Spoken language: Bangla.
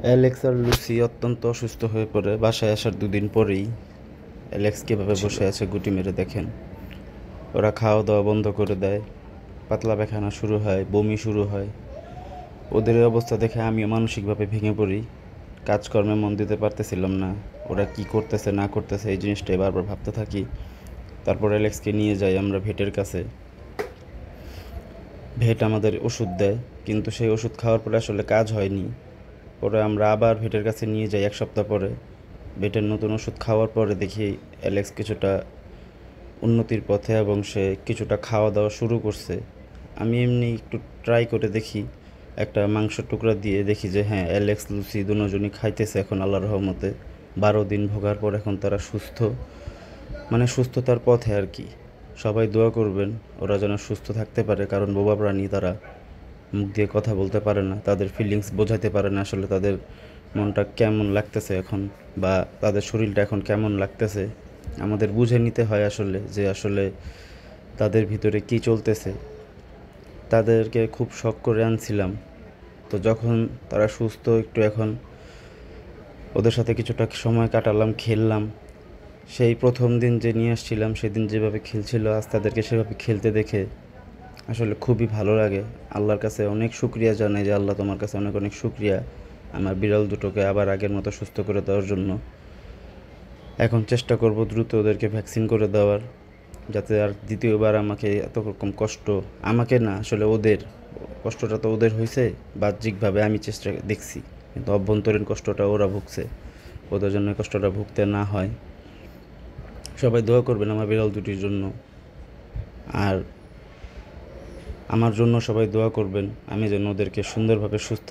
অ্যালেক্স আর লুসি অত্যন্ত অসুস্থ হয়ে পড়ে বাসায় আসার দুদিন পরেই। অ্যালেক্স কীভাবে ছিল। বসে আছে গুটি মেরে দেখেন। ওরা খাওয়া দাওয়া বন্ধ করে দেয়, পাতলা পায়খানা শুরু হয়, বমি শুরু হয়। ওদের এই অবস্থা দেখে আমিও মানসিকভাবে ভেঙে পড়ি। কাজকর্মে মন দিতে পারতেছিলাম না। ওরা কি করতেছে না করতেছে এই জিনিসটাই বারবার ভাবতে থাকি। তারপর অ্যালেক্সকে নিয়ে যাই আমরা ভেটের কাছে। ভেট আমাদের ওষুধ দেয়, কিন্তু সেই ওষুধ খাওয়ার পরে আসলে কাজ হয়নি। পরে আমরা আবার ভেটের কাছে নিয়ে যাই 1 সপ্তাহ পরে। ভেটের নতুন ওষুধ খাওয়ার পরে দেখি অ্যালেক্স কিছুটা উন্নতির পথে এবং সে কিছুটা খাওয়া দাওয়া শুরু করছে। আমি এমনি একটু ট্রাই করে দেখি, একটা মাংসের টুকরা দিয়ে দেখি যে হ্যাঁ, অ্যালেক্স লুসি দুজনই খাইতেছে এখন আল্লাহর রহমতে। 12 দিন ভোগার পর এখন তারা সুস্থ, মানে সুস্থতার পথে আর কি। সবাই দোয়া করবেন ওরা যেন সুস্থ থাকতে পারে, কারণ বোবা প্রাণী তারা, মুখ দিয়ে কথা বলতে পারে না, তাদের ফিলিংস বোঝাতে পারে না আসলে তাদের মনটা কেমন লাগতেছে এখন, বা তাদের শরীরটা এখন কেমন লাগতেছে। আমাদের বুঝে নিতে হয় আসলে যে আসলে তাদের ভিতরে কী চলতেছে। তাদেরকে খুব শখ করে আনছিলাম, তো যখন তারা সুস্থ একটু এখন ওদের সাথে কিছুটা সময় কাটালাম, খেললাম। সেই প্রথম দিন যে নিয়ে আসছিলাম সেদিন যেভাবে খেলছিল, আজ তাদেরকে সেভাবে খেলতে দেখে আসলে খুবই ভালো লাগে। আল্লাহর কাছে অনেক শুক্রিয়া জানাই যে আল্লাহ, তোমার কাছে অনেক অনেক শুক্রিয়া আমার বিড়াল দুটোকে আবার আগের মতো সুস্থ করে দেওয়ার জন্য। এখন চেষ্টা করব দ্রুত ওদেরকে ভ্যাকসিন করে দেওয়ার, যাতে আর দ্বিতীয়বার আমাকে এত রকম কষ্ট, আমাকে না আসলে ওদের কষ্টটা তো ওদের হয়েছে বাহ্যিকভাবে, আমি চেষ্টা দেখছি, কিন্তু অভ্যন্তরীণ কষ্টটা ওরা ভুগছে। ওদের জন্য এই কষ্টটা ভুগতে না হয়। সবাই দোয়া করবেন আমার বিড়াল দুটির জন্য, আর আমার জন্য সবাই দোয়া করবেন আমি যেন ওদেরকে সুন্দরভাবে সুস্থ